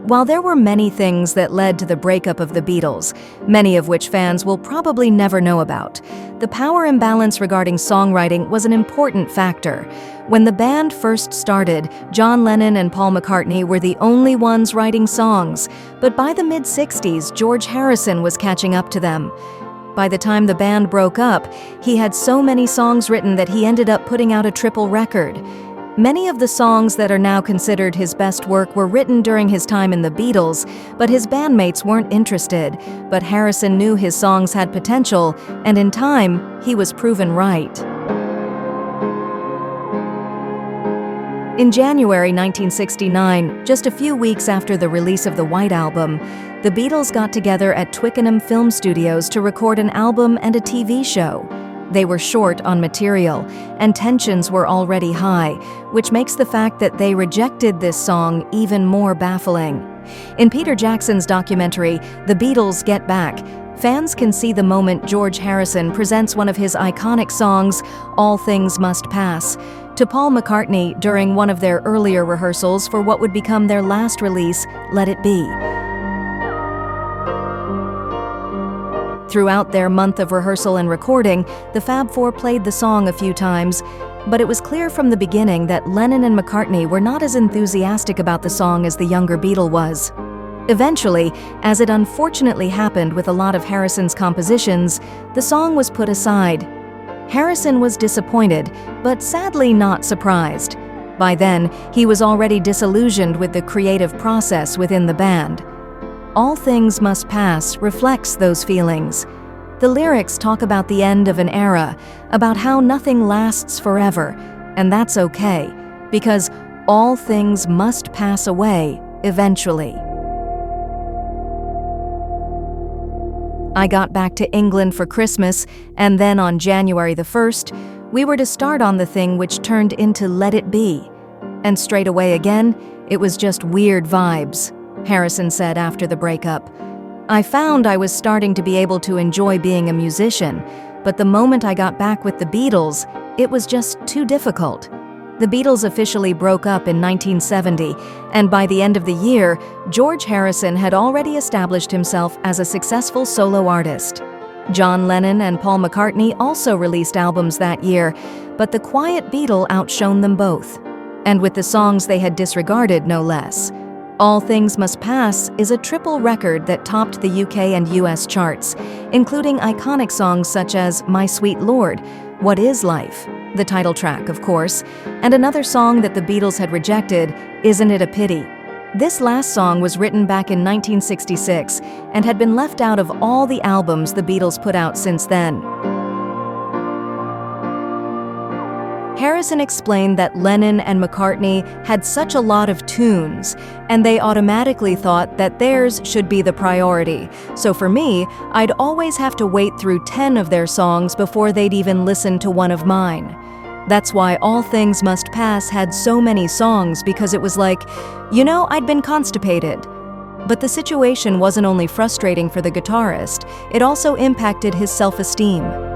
While there were many things that led to the breakup of the Beatles, many of which fans will probably never know about, the power imbalance regarding songwriting was an important factor. When the band first started, John Lennon and Paul McCartney were the only ones writing songs, but by the mid-60s, George Harrison was catching up to them. By the time the band broke up, he had so many songs written that he ended up putting out a triple record. Many of the songs that are now considered his best work were written during his time in the Beatles, but his bandmates weren't interested. But Harrison knew his songs had potential, and in time, he was proven right. In January 1969, just a few weeks after the release of the White Album, the Beatles got together at Twickenham Film Studios to record an album and a TV show. They were short on material, and tensions were already high, which makes the fact that they rejected this song even more baffling. In Peter Jackson's documentary, The Beatles Get Back, fans can see the moment George Harrison presents one of his iconic songs, All Things Must Pass, to Paul McCartney during one of their earlier rehearsals for what would become their last release, Let It Be. Throughout their month of rehearsal and recording, the Fab Four played the song a few times, but it was clear from the beginning that Lennon and McCartney were not as enthusiastic about the song as the younger Beatle was. Eventually, as it unfortunately happened with a lot of Harrison's compositions, the song was put aside. Harrison was disappointed, but sadly not surprised. By then, he was already disillusioned with the creative process within the band. All Things Must Pass reflects those feelings. The lyrics talk about the end of an era, about how nothing lasts forever, and that's okay, because all things must pass away eventually. I got back to England for Christmas, and then on January the 1st, we were to start on the thing which turned into Let It Be. And straight away again, it was just weird vibes, Harrison said after the breakup. I found I was starting to be able to enjoy being a musician, but the moment I got back with the Beatles, it was just too difficult. The Beatles officially broke up in 1970, and by the end of the year, George Harrison had already established himself as a successful solo artist. John Lennon and Paul McCartney also released albums that year, but the quiet Beatle outshone them both. And with the songs they had disregarded, no less. All Things Must Pass is a triple record that topped the UK and US charts, including iconic songs such as My Sweet Lord, What Is Life, the title track, of course, and another song that the Beatles had rejected, Isn't It a Pity? This last song was written back in 1966 and had been left out of all the albums the Beatles put out since then. Harrison explained that Lennon and McCartney had such a lot of tunes, and they automatically thought that theirs should be the priority. So for me, I'd always have to wait through 10 of their songs before they'd even listen to one of mine. That's why All Things Must Pass had so many songs, because it was like, I'd been constipated. But the situation wasn't only frustrating for the guitarist, it also impacted his self-esteem.